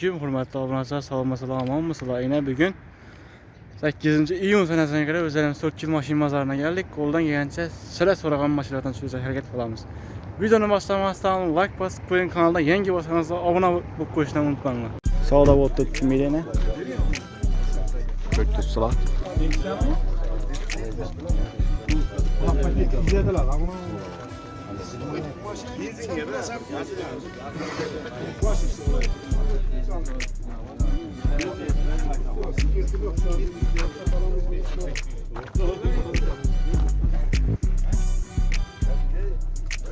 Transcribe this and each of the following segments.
Hürmetli obunachilar, salomatlar, amonmisizlar? Yine bugün 8 iyun senesine göre üzerimiz 4 yıl maşin mazarına geldik. Koldan gelence sıra soragan maşinlerden sürüze hareket kılamiz. Videonu başlamasdan like basıp koyun, kanalda yangi bassanız abone olup koyuşunu unutmayın. Sağda oldu kimliğine. Çok tutsular.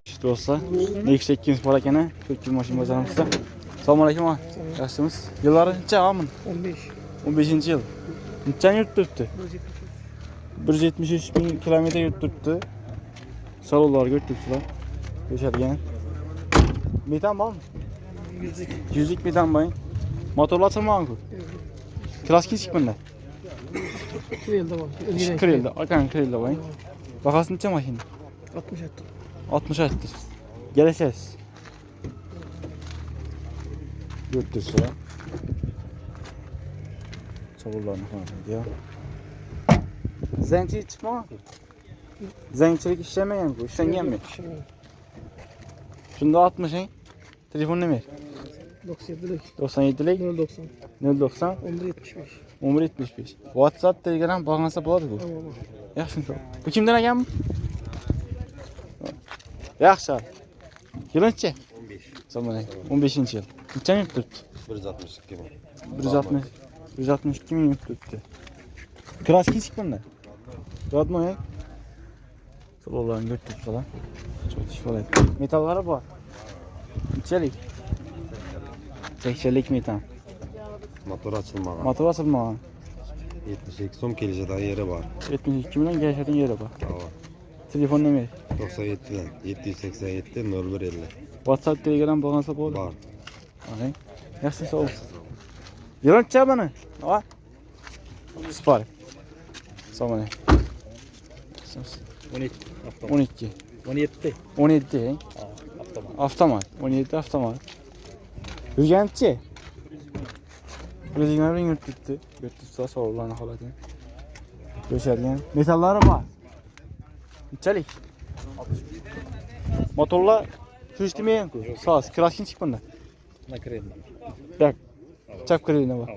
İşte olsa ne yüksek kimse para kene Türk yıl maşin bazarımızda. Selamünaleyküm abi. Yaşlımız. Yılları neçe amın? 15. yıl. Neçen yurt tuttu? 173 bin kilometre yurt tuttu. Salonlar götürdüler. Geçerken. Metan var mı? Yüzlük metan bayın. Motorlar açılmıyor mu? Klaskin çıkmında. Kırıldı var. Kırıldı. Akan kırıldı bayın. Bakasın neçe maşin? 60 attım. 60 attır. Geleceğiz. Götürsün. Çavurlarını falan ya. Zencilik çıkma mı? Zencilik işlemeyen bu. İşlemeyen mi? Şunda 60 hein. Telefon ne ver? 97'lik. 97'lik 090. 090 1175. 1175. WhatsApp, Telegram bağlansa buladı bu. Tamam. Yaxşı. Bu kimden ekan bu? Yaxşı. Yılın neçe? 15. Zaman 15. yıl. Neçen yıl tuttu? 162 bin. 162 bin yıl tuttu. Kraski çıkmanda. Radno ya. Sololarını götürdü falan. Çok iş var. Metalları var. Neçelik? 80'lik metal. Motor açılmagan. Motor asılmagan. 72 so'm kelishadigan yeri bor. 72 milyon gelişadın yeri var. Tamam. Telefon ne? 97'den 787 0150. WhatsApp, Telegram bağlansa bu olur. Bor. Ay. Yaxşı sağ ol. Yılın neçe bana? Ha? Süper. Sağ ol. 12. 12. 17. 17. Avtomat. 17 avtomat. Hücentçi. Gözünden ring tuttu. Götürse sağ ol lan halatını. Göşergen. Metalları var. Neçelik? Motorla sürüştürmeyen ku. Sağ ol. Kraskin çıkmanda. Ne kırıldı? Bak. Çap kırığına bak.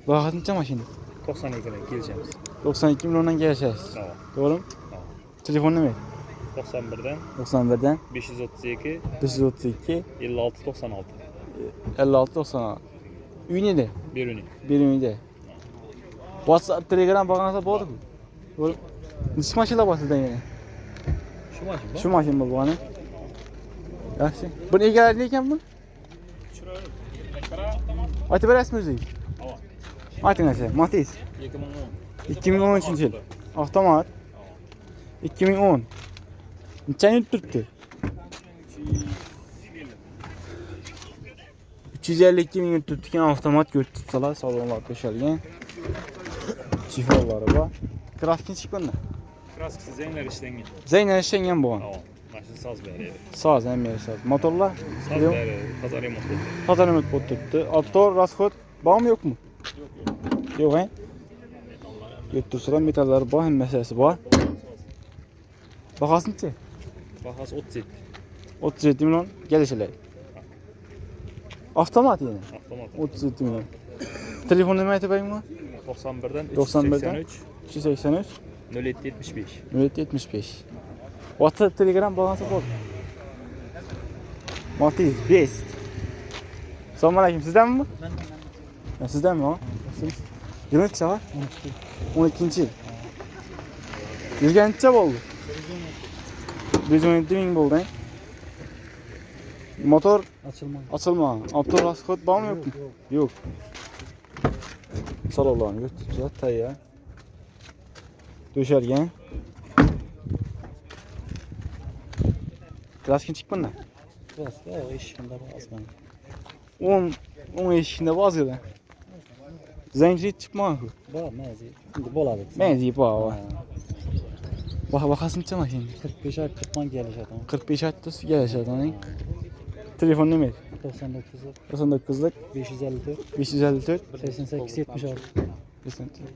Bakasın neçe maşini? 92'den geleceğiz. 92 milyondan geleceğiz. Tamam. Doğru mu? Tamam. Telefon ne mi? 91'den 91'den 532 532 56 96. 56 96. Ünide. Bir ünü. Bir ünide. WhatsApp, Telegram bağlansa bu olur mu? Doğru. Neçe maşinla bahseden yine? Şu maşın bak. Şu maşin bu bana. Yaxşı. Bu ne geldi neyken bu? Atı beres müziği. Atı neyse. Matiz. 2010. 2013 yıl. Avtomat. 2010. Neçen yıl tuttu? 352 bin yıl tuttukken avtomat götürtsalar salonlar köşelgen. Çifolları var. Kraskin çıkmanda. Krask Zeynler işlengen. Zeynel işlengen bu an. Tamam. Maşın saz beri. Saz hem yeri saz. Motorlar. Saz beri. Pazar remont oldu. Pazar ümit bot tuttu. Auto, raskhod. Bağ mı yok mu? Yok he? Götürtsalar metalları var hem meselesi var. Bakasın ki. Bahas 37. 37 milyon gelişiler. Avtomat yine. Avtomat. 37 milyon. Telefon numarayı atayım mı? 91'den 91'den 383 283 0775. 0775. WhatsApp, Telegram bağlansa bol. Matiz, best. Selamünaleyküm. Sizden mi bu? Ben. Sizden mi o? Siz? Yılın neçe var? 12. yıl. Yürgen neçe oldu? 117 bin oldu he? Motor açılma. Auto raskhod bağ mı yok mu? Yok. Sal Allah'ını götürtüyor. Tayya. Döşergen. Kraskin çıkmanda. Krask ya işinde bazı. 10 eşiğinde bazı da. Zencilik çıkma. Bak mezi. Şimdi boladı. Benziyi bu. Bakasın çama şimdi. 45 ay tutman gelecek adam. 45 attı gelecek adam. Telefon ne mi? 99'lık 554 554 88 76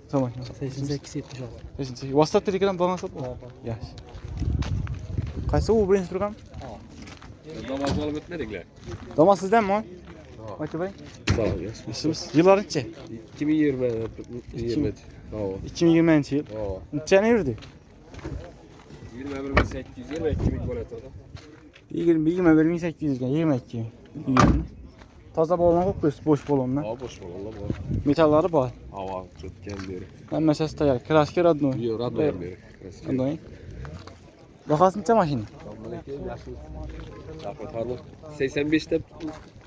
Tamam. 88 76. 88. WhatsApp Telegram bağlansa bu. Yaxshi. Qaysi u birinchi turgan? Namaz alıp etmedikler. Damas sizdanmi? Aka bay. Sağ ol. İsmimiz yıllarınca? 2020. 20. Tamam. 2020 yıl. Neçəni yurdu? 21.800 ve 2000 gol atırdı. 21.800 22. Taza balona qo'yib, boş balonlar. Hava boş var valla bu. Metallari bor. Hava çok geldi. Hammasi tayyor. Kraska radnoy. Yok radyo vermiyor. Qanday? Bahası necha mashina? Zahmet harlı. 85'te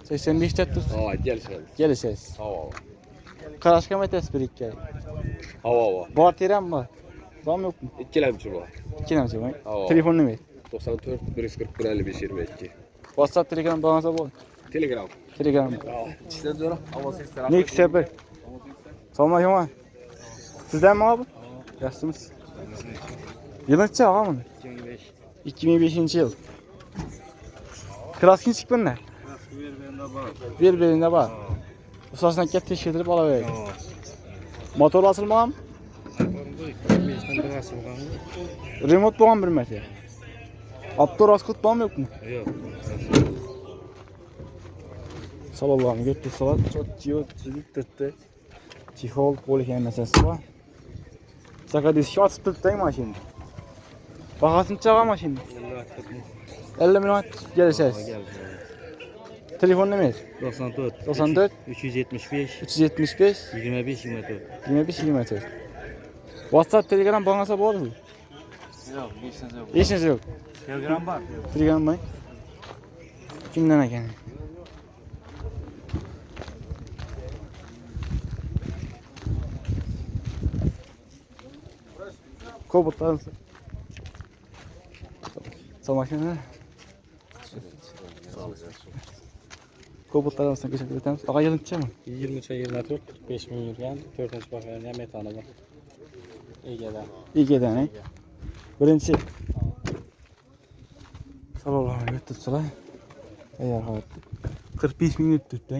85 tettus. hava gel sen. Kelishasiz. Hava. Qarashga aytasiz bir ikki. Hava. Bor teram bor. Bormi yo'qmi? İkilemçi var. Ikki narsa bor. Hava. Telefonni ber. 94 141 55 22. WhatsApp Telegram bağlansa bo'l. Telegram. Telegram. İşte diyorum. Hava sesleri. Ne ikisi bir. Salom alaykum. Sizdanmi abi? Yaxshimisiz? Yıl necha og'am? 2005 yıl. Kraskin chiqibdi. Bir-birinde bor. Asosdan katta tekshirib olaveradi. Motor ochilmaganmi? Remont bo'lgan bir marta. Aptor raskut bormi yo'qmi? Yok. Salonlarni götürseler çok diyor, çiziktirdi. Çihol, polihen meselesi var. Sakadis şart tuttu maşin. Bakasın çağa maşin. 50 milyon geleceğiz. Telefon ne mi? 94 375 375 25 24. 25 24. WhatsApp, Telegram bağlansa bu olur mu? Yok, yok. Hiçbir yok. Telegram var. Telegram var. Kimden eken? Kobutlar mısın? Savaşın Kobutlar mısın? Geçebilir misiniz? Ağa yılınca mı? 23-24 45 bin yurgan 4. bakarına metana var. Ege'den. İlkeden he? Birinci. Salonlarını götürsüler. Eğer hayat 45 minut tuttu.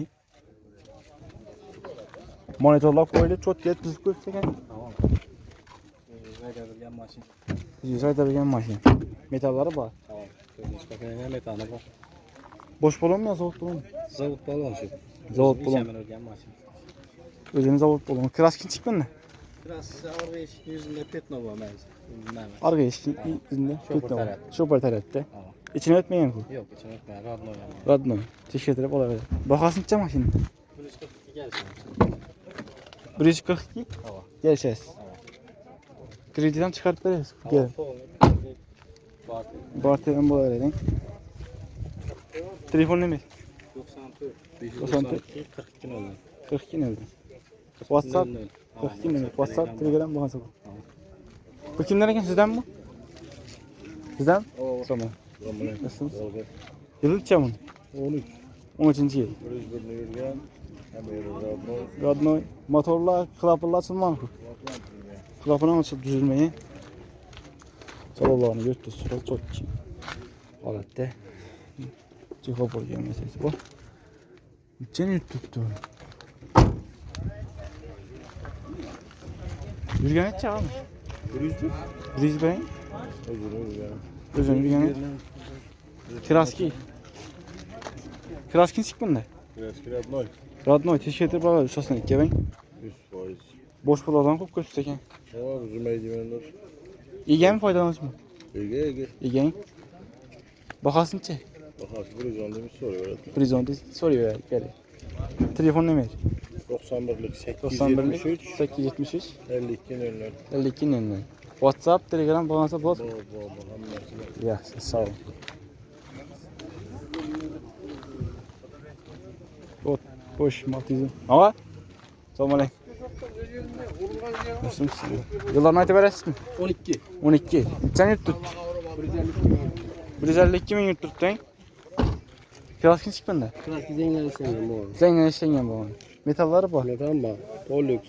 Monitörler koydu, çok yetmiş göstergen. Tamam. Zaydabilgen maşin. Zaydabilgen maşin. Metalları var. Tamam. 4. bakarına metana var. Boş balon mu ya, soğuk balon mu? Zavut balon şu. Zavut balon. Örgen maşin. Özünün zavut balonu. Kraskin çıktı mı? Biraz ağır eşik yüzünde petno var mezun. Arka eşkin yüzünde. Şoför tarafı. Şoför tarafta. Tamam. İçine etmeyen bu. Yok içine etmeyen. Radno yani. Radno. Teşekkür ederim. Olabilir. Bakasın çıkacak mı şimdi? 142 gelsin. 142. Tamam. Geleceğiz. Krediden çıkartıp veririz. Gel. Barteren bu öyle. Telefon ne mi? 94 42 oldu. 42 ne? WhatsApp 42 ne? WhatsApp, Telegram bu hasıl. Bu kimden eken? Sizden mi? Sizden? Tamam. Nasılsınız? Yılı kaç mı? 13. 13. yıl. Radno motorlar, klapırlar açılmaz mı? Klapını açıp düzülmeyi. Salonlarını götürsün. Çok iyi. Alette. Cihopor gelmesi bu. Seni tuttu. Yürgen et çağırmış. Brisbane. Özür dilerim. Kraski. Kraskin çıkmında. Radnoy teşekkür ederim. Baba üstüne gel ben. 100%. Boş buladan kop gösterken. Hava üzülmeyi diyenler. İyi mi faydalanmış mı? Ege. İyi. Bakasın çe. Bakası bir üzerinde bir soru var. Prizonda soruyor ya. Gel. Telefon ne ver? 91'lik 91'lik 873 873 52 önler. 52 önünden. WhatsApp, Telegram bağlansa boz. Ya sağ ol. Boş matizm. Ama Selamünaleyküm. Nasılsın? Yıllarını ayıta veresin mi? 12. 12. Sen yurt tut. 152 bin yurt tuttun. Kraskin çıkmanda. Kraski zengin sen bu. Zengin işleyen bu. Metalları bu. Neden mi? Polux.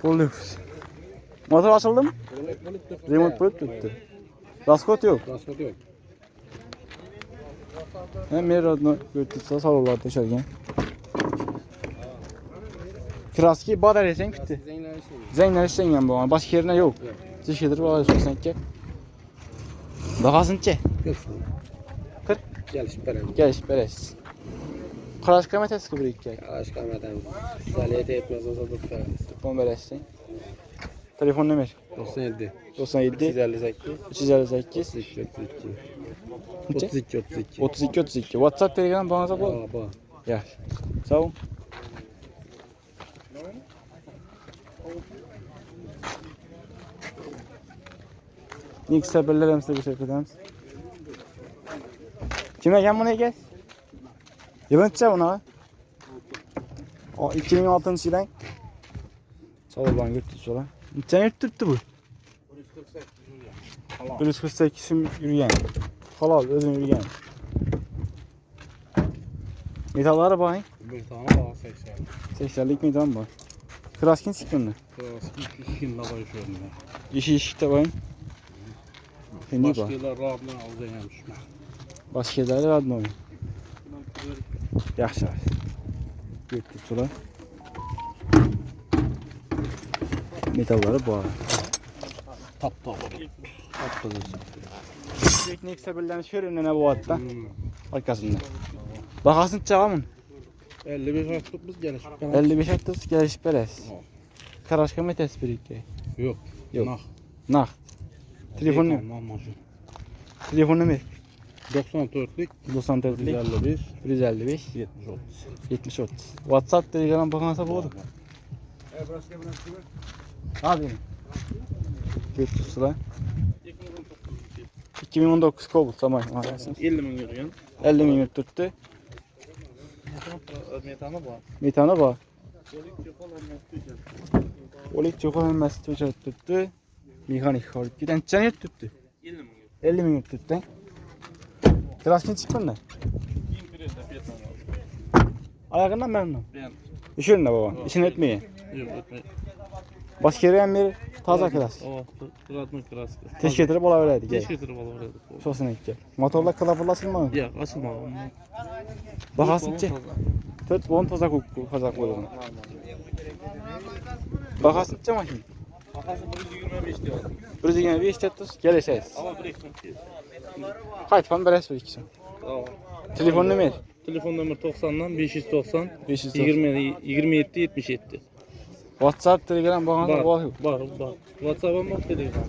Polux. Motor açıldı mı? Remote bulup tuttu. Raskot yok. Raskat yok. Hem Merodno götürse sarılar döşergen. Kraski badar esen bitti. Zeynler işlengen bu ama başka yerine yok. Dışıdır var sorsan ki. Bakasınca. 40 Geliş beren. geliş beres. Kraska metes kibir iki. Aşkamadan. Saliyete etmez olsa da tutarız. Bon beresin. Telefon numara 97. 97 358. 358 32. 32. WhatsApp Telegram bana da bol. Baba. Gel. Sağ ol. İlk seferlerimiz de bir şey yapacağız. Kime gel buna gel? Yılınca buna. O 2006 yıldan. Sağ ol bana götür sonra. Sen yürüttü bu. 148 yürüyen. Halal özün yürüyen. Metalları bakayım. Bir tane daha 80. 80'lik metal var. Kraskin çıktı. Klasik 2 yılda başlıyorum ya. Yeşil ışıkta bakayım. Hindi bak. Başkalar Rab'dan aldayamış mı? Başka yerlerde var mı? Yaxşı. Götür sonra. Metalları bu. Tapta var. Tapta da. Teknik sabırlan şöyle ne bu hatta. Arkasında. Bakasın çağımın. 55 açtık biz geliş. 55 attıs geliş beres. Karaşka metes bir iki. Yok. Yok. Nah. Nah. Telefonu. Telefonu mu? 94'lük 94'lik 151 155 70 30. 70 30. WhatsApp Telegram bakansa bulur. Abi. Götür sıra. 2019 Kobul tamam. 50 min yürüyen. 50 bin tuttu. Metanı var. Bir tane var. Olik çok olmaz tuttu. Mekanik hareket. Giden çene tuttu. 50 min. 50 bin tuttu. Kraskin çıktı mı? Ayağından memnun. Ben. İşin ne baba? İşin etmeye. Yok etme. Başka yere bir taze klas. O Fırat'ın kırası. Teşekkür ederim ola vereydi. Gel. Teşekkür ederim valla verdik. Çok sinek gel. Motorla kılafırlasın mı? Ya açılma. Bakasın ki. Tört bon taza koydum. Bakasın ki makine. Akası 125 diyor. Bir yine bir işte tut geleceğiz. Ama bıraksın ki. Kaç fan beres ikisi. Tamam. Telefon numara Telefon numara 90'dan 590 590. 27 77. WhatsApp Telegram bağlantısı var. Var. WhatsApp'ım var Telegram.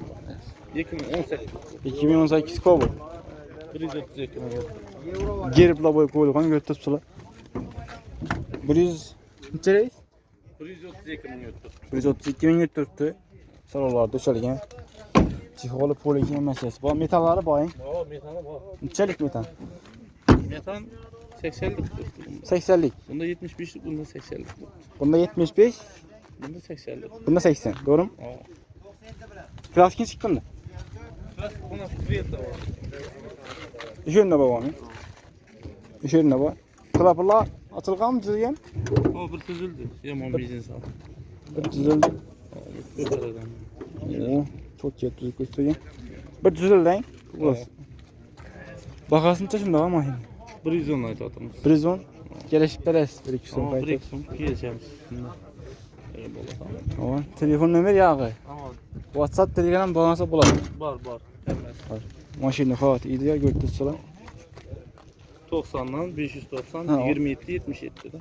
2018. 2018 Kobul. 132. Gerip la boy koyulgan götüp sula. 100 neçeyiz? 132 min yuttu. 132 bin götürdü. Sarılar döşelgen. Psixolo polikin meselesi. Bu metalları bayın. Aa metanı var. Neçelik metal? Metan 80'lik. 80'lik. Bunda 75'lik, bunda 80'lik. Bunda 75, Bunda 80'lik. bunda 80. Doğru mu? Aa. Klaskin çıktı mı? Buna fiyat da var.Üşürüne babam.Üşürüne bak. Klapıla atılgan mı düzgün? O bir tüzüldü. Yaman bir insan. Bir düzüldü. Bir taradan. Oo, çok iyi düzgün gösteriyor. Bir düzüldü lan. Burası. Bakasın şimdi ama. Brizon ayet atımız. Prizon. Geleş beres. Bir iki son Ama kayıt. Brexon piyeceğimiz. Tamam. Telefon numara yağı. Ama WhatsApp Telegram bağlansa bulalım. var. Hemen. Maşını kavat iyi ya gördü sıra. 90'dan 590 Ha, o. 27 77 de.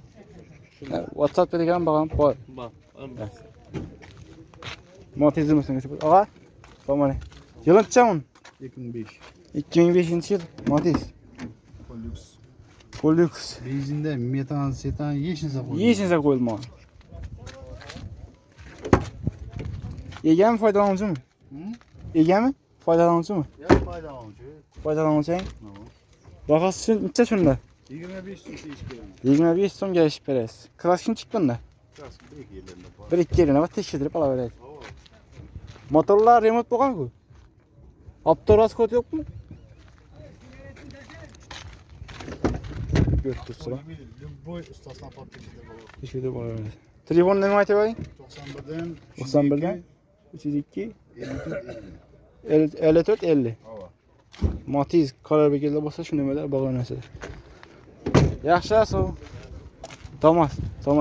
WhatsApp Telegram bağlan. Var. Bak. Muhatizm misin? Ağa. Tamam. Yılın çamın. 2005. 2005 yıl. Muhatiz. Polux. Polux. Benzinde metan, setan yeşilse koyuyor. Yiyişinize koyulma. Ege mi faydalanıcı mı? Hı? Ege mi? Faydalanıcı mı? Ya faydalanıcı. Faydalanıcı. Tamam. Bakasın neçe şunda? 25 tut iş bilen. 25 son geliş peres. Klaskin çıktın da. Biraz bir iki yerlerinde var. Bir iki yerine bak teşhir edip alavereydi. Motorlar remote bokan ku. Aptoras kod yok mu? Götür sıra. Bu ustasına patlayıcıdır baba. Teşhir edip alavereydi. Telefon ne numarayı bakayım? 91'den 91'den 302 54 50. 54 50. Hava. Matiz karar belirli bolsa şu nömrələr bağlanasıdır. Yaxşı, sağ ol. Damas, Damas.